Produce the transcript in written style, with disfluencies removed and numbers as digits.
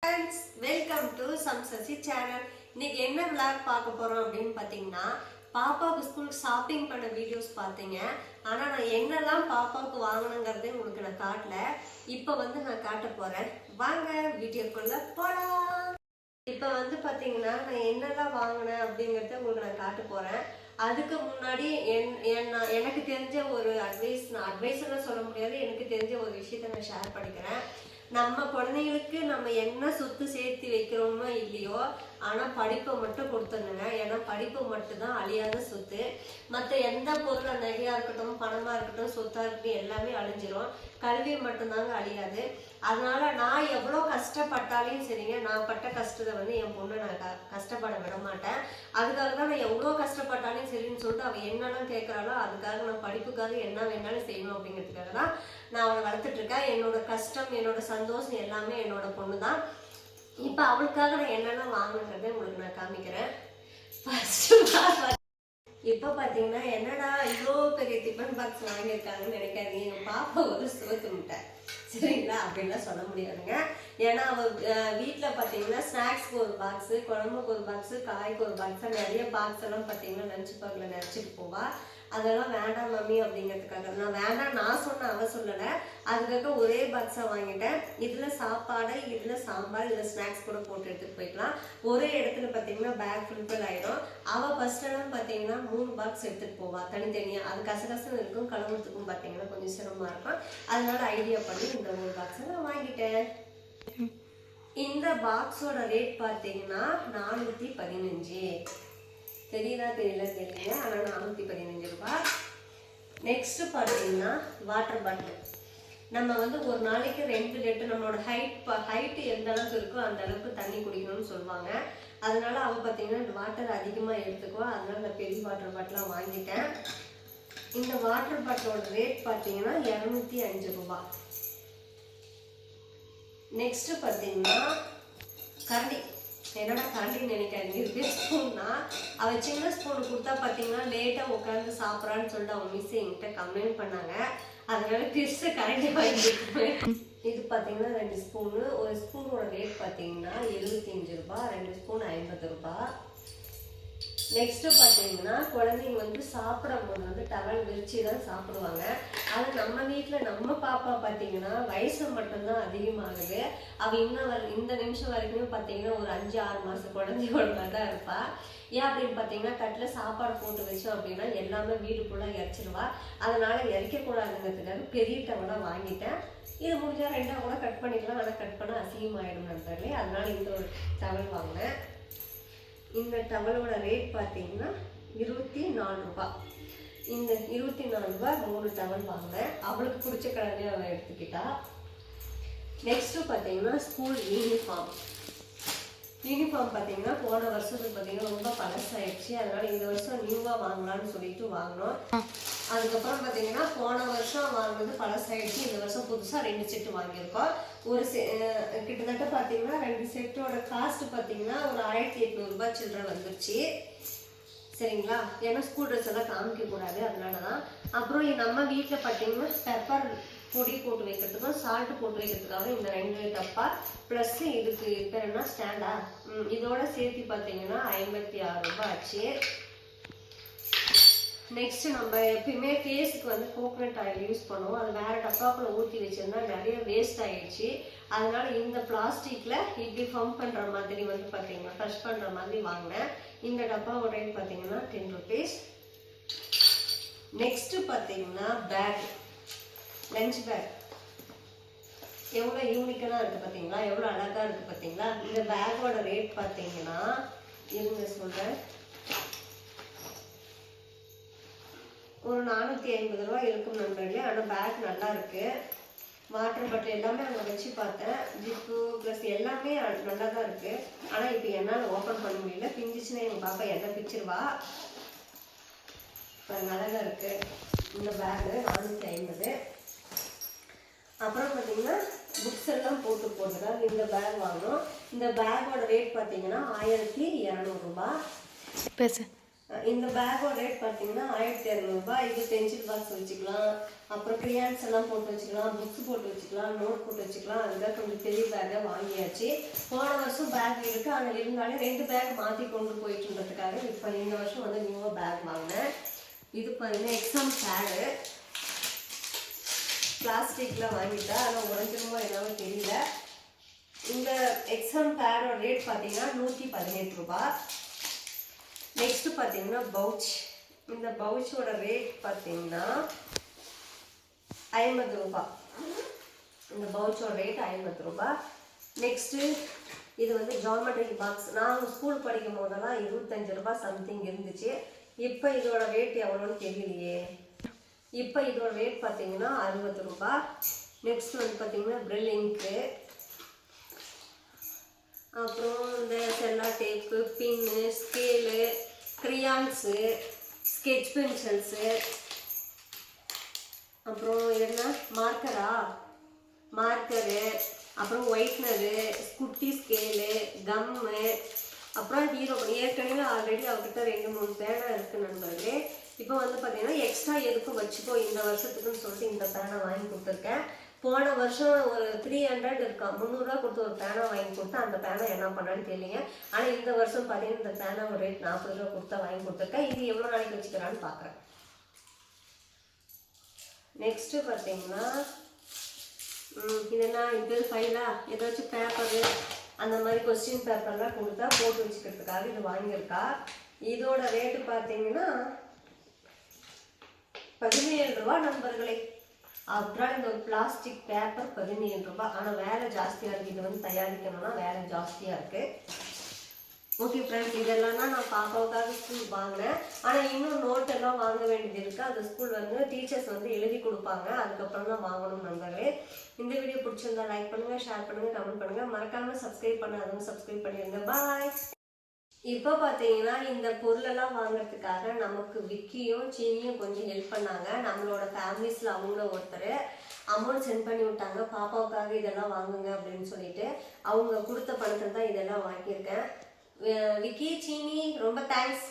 Friends, welcome to Samsasi channel. இன்னைக்கு என்ன vlog பார்க்க போறோம் அப்படினு பாத்தீங்கன்னா பாப்பாவுக்கு ஸ்கூல் ஷாப்பிங் பண்ண வீடியோஸ் பாத்தீங்க. ஆனா நான் என்னெல்லாம் பாப்பாவுக்கு வாங்குனங்கறதை உங்களுக்கு நான் காட்டல. இப்போ நான் காட்ட போறேன். வாங்க வீடியோக்குள்ள போலாம். இப்போ பாத்தீங்கன்னா நான் என்னெல்லாம் வாங்குனேன் அப்படிங்கறதை உங்களுக்கு நான் காட்ட போறேன். அதுக்கு முன்னாடி எனக்கு தெரிஞ்ச ஒரு அட்வைஸ்லாம் சொல்ல முடியாது. எனக்கு தெரிஞ்ச ஒரு விஷயத்தை நான் ஷேர் பண்ணிக்கிறேன். நம்ம குழந்தைங்களுக்கு நம்ம என்ன சொத்து சேர்த்து வைக்கிறோமோ இல்லையோ, ஆனால் படிப்பை மட்டும் கொடுத்துருங்க. ஏன்னா படிப்பு மட்டும்தான் அழியாத சொத்து. மற்ற எந்த பொருள் நகையாக இருக்கட்டும், பணமாக இருக்கட்டும், சொத்தாக இருக்கட்டும், எல்லாமே அழிஞ்சிரும். கல்வி மட்டும்தாங்க அழியாது. அதனால நான் எவ்வளோ கஷ்டப்பட்டாலையும் சரிங்க, நான் பட்ட கஷ்டத்தை என் பொண்ணை நான் கஷ்டப்பட விட மாட்டேன். அதுக்காக தான் நான் எவ்வளோ கஷ்டப்பட்டாலும் சரின்னு சொல்லிட்டு அவள் என்னெல்லாம் கேட்குறாளோ அதுக்காக நான் படிப்புக்காக என்ன வேணாலும் செய்யணும் அப்படிங்கிறதுக்காக தான் நான் அவளை வளர்த்துட்டு இருக்கேன். என்னோட கஷ்டம், என்னோட சந்தோஷம் எல்லாமே என்னோட பொண்ணு தான். இப்போ அவளுக்காக நான் என்னெல்லாம் வாங்கினதை உங்களுக்கு நான் காமிக்கிறேன். இப்போ பார்த்தீங்கன்னா என்னடா இவ்வளோ பெரிய டிஃபன் பாக்ஸ் வாங்கியிருக்காங்கன்னு நினைக்காதீங்க. எங்கள் பாப்பா ஒரு சோத்து முட்டை, சரிங்களா? அப்படின்லாம் சொல்ல முடியாதுங்க. ஏன்னா அவள் வீட்டில் பார்த்தீங்கன்னா ஸ்நாக்ஸ்க்கு ஒரு பாக்ஸு, குழம்புக்கு ஒரு பாக்ஸு, காய்க்கு ஒரு பாக்ஸு, நிறைய பாக்ஸ் எல்லாம் பார்த்தீங்கன்னா லஞ்ச் பேக்கில் நினச்சிட்டு போவா. அதெல்லாம் வேண்டாம் மம்மி அப்படிங்கிறதுக்காக நான் வேண்டாம் நான் சொன்னேன், அவள் சொல்லலை. அதுக்காக ஒரே பாக்ஸாக வாங்கிட்டேன். இதில் சாப்பாடு, இதில் சாம்பார், இதில் ஸ்நாக்ஸ் கூட போட்டு எடுத்துகிட்டு போய்க்கலாம். ஒரே இடத்துல பார்த்தீங்கன்னா பேக் ஃபுல்ஃபில் ஆகிடும். அவள் ஃபஸ்ட்டெல்லாம் பார்த்தீங்கன்னா 3 பாக்ஸ் எடுத்துகிட்டு போவாள் தனித்தனியாக. அது கசகசம் இருக்கும், கிளம்புறதுக்கும் பார்த்தீங்கன்னா கொஞ்சம் சிரமமாக இருக்கும். அதனால ஐடியா பண்ணி இந்த 3 பாக்ஸை நான் வாங்கிட்டேன். இந்த பாக்ஸோட ரேட் பார்த்தீங்கன்னா 415. தெரியல தெரியல, ஆனால் 415 ரூபாய். நெக்ஸ்ட் பார்த்தீங்கன்னா வாட்டர் பாட்டில். நம்ம ஒரு நாளைக்கு 2 லிட்டர், நம்மளோட ஹைட்டு எந்த அளவுக்கு இருக்கோ அந்த அளவுக்கு தண்ணி குடிக்கணும்னு சொல்லுவாங்க. அதனால அவள் பார்த்தீங்கன்னா வாட்டர் அதிகமாக எடுத்துக்குவா. அதனால நான் பெரிய வாட்டர் பாட்டிலாக வாங்கிட்டேன். இந்த வாட்டர் பாட்டிலோட ரேட் பார்த்தீங்கன்னா 205 ரூபாய். நெக்ஸ்ட் பார்த்தீங்கன்னா கரண்டி. என்னோட கரண்டின்னு நினைக்காதீங்க, இது ஸ்பூன்னா. அவள் சின்ன ஸ்பூன் கொடுத்தா பார்த்தீங்கன்னா லேட்டாக உட்காந்து சாப்பிட்றான்னு சொல்லிட்டு அவங்க மிஸ் என்கிட்ட கம்ப்ளைண்ட் பண்ணாங்க. அதனால பெருசு கரண்டி வாங்கிட்டுருவேன். இது பார்த்தீங்கன்னா 2 ஸ்பூனு. ஒரு ஸ்பூனோட ரேட் பார்த்தீங்கன்னா 75 ரூபாய், 2 ஸ்பூன் 50 ரூபாய். நெக்ஸ்ட் பார்த்தீங்கன்னா குழந்தைங்க சாப்பிடும் போது டவல் விரிச்சு தான் சாப்பிடுவாங்க. அது நம்ம வீட்டில் நம்ம பாப்பா பார்த்தீங்கன்னா வயசு மட்டும்தான் அதிகமாகுது. அவள் இந்த நிமிஷம் வரைக்குமே பார்த்தீங்கன்னா ஒரு 5-6 மாதம் குழந்தையோட தான் இருப்பா. ஏன் அப்படின்னு பார்த்தீங்கன்னா தட்டில் சாப்பாடு போட்டு வச்சோம் அப்படின்னா எல்லாமே வீடு ஃபுல்லாக இறச்சிடுவா. அதனால இறக்கக்கூடாதுங்கிறதுக்காக பெரிய டவலாக வாங்கிட்டேன். இது முடிஞ்சால் 2ஆக கூட கட் பண்ணிக்கலாம். ஆனால் கட் பண்ணால் அசிங்கமாயிடும் நண்பர்களே. அதனால இந்த ஒரு டவல் வாங்கினேன். இந்த டவலோட ரேட் பார்த்தீங்கன்னா 24 ரூபாய். இந்த 24 ரூபாய் 3 டவல் வாங்கினேன். அவளுக்கு பிடிச்ச கலரையும் அவள் எடுத்துக்கிட்டா. நெக்ஸ்ட்டு பார்த்தீங்கன்னா ஸ்கூல் யூனிஃபார்ம் பார்த்தீங்கன்னா போன வருஷத்துக்கு பார்த்தீங்கன்னா ரொம்ப பழசாயிடுச்சு. அதனால இந்த வருஷம் நியூவாக வாங்கலாம்னு சொல்லிட்டு வாங்கினோம். அதுக்கப்புறம் பார்த்தீங்கன்னா போன வருஷம் வாங்கினது பழசாயிடுச்சு. இந்த வருஷம் புதுசாக 2 செட்டு வாங்கியிருக்கோம். ஒரு கிட்டத்தட்ட பார்த்தீங்கன்னா 2 செட்டோட காஸ்ட் பார்த்தீங்கன்னா ஒரு 1800 ரூபாய் சில்லற வந்துருச்சு, சரிங்களா? ஏன்னா ஸ்கூல் ட்ரெஸ் எல்லாம் காமிக்கக்கூடாது, அதனால தான். அப்புறம் நம்ம வீட்டில் பார்த்தீங்கன்னா பெப்பர் பொடி போட்டு வைக்கிறதுக்கும் சால்ட் போட்டு வைக்கிறதுக்காக இந்த 2 டப்பா ப்ளஸ் இதுக்கு பேர் என்ன ஸ்டாண்டா, இதோட சேர்த்து பார்த்தீங்கன்னா 56 ரூபாய் ஆச்சு. நெக்ஸ்ட் நம்ம எப்பயுமே ஃபேஸுக்கு கோகோனட் ஆயில் யூஸ் பண்ணுவோம். அது வேறு டப்பாக்குள்ள ஊற்றி வச்சிருந்தா நிறைய வேஸ்ட் ஆகிடுச்சு. அதனால இந்த பிளாஸ்டிக்கில் இப்படி பம்ப் பண்ணுற மாதிரி பார்த்தீங்கன்னா ஃப்ரெஷ் பண்ணுற மாதிரி வாங்கினேன். இந்த டப்பாவோட ரேட் பார்த்தீங்கன்னா 10 ருபீஸ். நெக்ஸ்ட்டு பார்த்தீங்கன்னா பேக், லஞ்ச் பேக். எவ்வளோ யூனிக்காக இருக்குது பார்த்தீங்களா, எவ்வளோ அழகாக இருக்குது பார்த்தீங்களா? இந்த பேக்கோட ரேட் பார்த்தீங்கன்னா இருங்க சொல்கிறேன், ஒரு 450 ரூபா இருக்கும் நண்பர்களே. ஆனால் பேக் நல்லா இருக்குது. வாட்டர் பாட்டில் எல்லாமே அங்கே வச்சு பார்த்தேன். ஜிப்பு ப்ளஸ் எல்லாமே நல்லா தான் இருக்குது. ஆனால் இப்போ என்னால் ஓப்பன் பண்ண முடியல, பிஞ்சிச்சுன்னா எங்கள் பாப்பா என்ன பிச்சிருவா. இப்போ நல்லா இருக்குது இந்த பேகு 450. அப்புறம் பார்த்தீங்கன்னா புக்ஸ் எல்லாம் போட்டு போட்டுருக்காங்க. இந்த பேக் வாங்கணும். இந்த பேக்கோட ரேட் பார்த்தீங்கன்னா 1200 ரூபாய். இந்த பேக்கோட ரேட் பார்த்தீங்கன்னா 1200 இது பென்சில் பாக்ஸ் வச்சுக்கலாம், அப்புறம் கிரியான்ஸ் எல்லாம் போட்டு வச்சுக்கலாம், புக்ஸ் போட்டு வச்சுக்கலாம், நோட் போட்டு வச்சுக்கலாம். அதுதான் கொஞ்சம் பெரிய பேக்கை வாங்கியாச்சு. போன வருஷம் பேக் இருக்கு, ஆனால் இருந்தாலும் 2 பேக் மாற்றி கொண்டு போயிட்டுன்றதுக்காக இப்போ இந்த வருஷம் வந்து நியூவாக பேக் வாங்கினேன். இது பார்த்தீங்கன்னா எக்ஸாம் பேடு பிளாஸ்டிக்கில் வாங்கிட்டா, ஆனால் உடஞ்சிருமோ என்னவோ தெரியல. இந்த எக்ஸாம் பேடோட ரேட் பார்த்தீங்கன்னா 118 ரூபாய். நெக்ஸ்ட் பார்த்தீங்கன்னா பவுச். இந்த பவுச்சோட ரேட் பார்த்தீங்கன்னா 50 ரூபாய். இந்த பவுச்சோட ரேட் 50 ரூபாய். நெக்ஸ்ட்டு இது வந்து ஜாமெட்ரிக் பாக்ஸ். நாங்கள் ஸ்கூல் படிக்கும் போதெல்லாம் 25 ரூபாய் சம்திங் இருந்துச்சு. இப்போ இதோட ரேட் எவ்வளோன்னு தெரியலையே. இப்போ இதோட ரேட் பார்த்தீங்கன்னா 60 ரூபாய். நெக்ஸ்ட் வந்து பார்த்தீங்கன்னா ப்ரில் இங்க்கு, அப்புறம் இந்த செல்லா டேப்பு, பின்னு, ஸ்கேலு, கிரியான்ஸு, ஸ்கெட்ச் பென்சில்ஸு, அப்புறம் என்ன மார்க்கரு, அப்புறம் ஒயிட்னரு, குட்டி ஸ்கேலு, கம்மு, அப்புறம் ஹீரோ. ஏற்கனவே ஆல்ரெடி அவர்கிட்ட 2-3 பேனா இருக்குது நண்பர்களே. இப்போ வந்து பார்த்தீங்கன்னா எக்ஸ்ட்ரா எதுக்கும் வச்சுக்கோ இந்த வருஷத்துக்குன்னு சொல்லிட்டு இந்த பேனை வாங்கி கொடுத்துருக்கேன். போன வருஷம் ஒரு 300 இருக்கா, 300 ரூபா கொடுத்து ஒரு பேனா வாங்கி கொடுத்தா அந்த பேனா என்ன பண்ணான்னு தெரியல. ஆனால் இந்த வருஷம் பார்த்தீங்கன்னா இந்த பேனா ஒரு ரேட் 40 ரூபா கொடுத்தா வாங்கி கொடுத்துருக்கேன். இது எவ்வளோ நாளைக்கு வச்சுக்கிறான்னு பார்க்குறேன். நெக்ஸ்ட்டு பார்த்தீங்கன்னா இதெல்லாம் இது ஃபைலா ஏதாச்சும் பேப்பரு அந்த மாதிரி கொஸ்டின் பேப்பர்லாம் கொடுத்தா போட்டு வச்சுக்கிறதுக்காக இது வாங்கியிருக்கா. இதோட ரேட்டு பார்த்தீங்கன்னா 17 ரூபா நண்பர்களே. அப்புறம் இந்த ஒரு பிளாஸ்டிக் பேப்பர் 17 ரூபாய். ஆனால் வேலை ஜாஸ்தியாக இருக்குது. இது வந்து தயாரிக்கணும்னா வேலை ஜாஸ்தியாக இருக்குது. ஓகே ஃப்ரெண்ட்ஸ், இதெல்லாம் தான் நான் பாப்பாவுக்காக ஸ்கூல் வாங்கினேன். ஆனால் இன்னும் நோட்டெல்லாம் வாங்க வேண்டியது இருக்குது. அந்த ஸ்கூல் வந்து டீச்சர்ஸ் வந்து எழுதி கொடுப்பாங்க, அதுக்கப்புறம் தான் வாங்கணும் நண்பர்களே. இந்த வீடியோ பிடிச்சிருந்தா லைக் பண்ணுங்கள், ஷேர் பண்ணுங்கள், கமெண்ட் பண்ணுங்கள். மறக்காமல் சப்ஸ்கிரைப் பண்ணாதவங்க சப்ஸ்கிரைப் பண்ணிடுங்க. பாய். இப்போ பார்த்தீங்கன்னா இந்த பொருளெல்லாம் வாங்குறதுக்காக நமக்கு விக்கியும் சீனியும் கொஞ்சம் ஹெல்ப் பண்ணாங்க. நம்மளோட ஃபேமிலிஸில் அவங்களும் ஒருத்தர் அமௌண்ட் சென்ட் பண்ணி விட்டாங்க, பாப்பாவுக்காக இதெல்லாம் வாங்குங்க அப்படின்னு சொல்லிட்டு. அவங்க கொடுத்த பணத்தில் தான் இதெல்லாம் வாங்கியிருக்கேன். விக்கி, சீனி ரொம்ப தேங்க்ஸ்.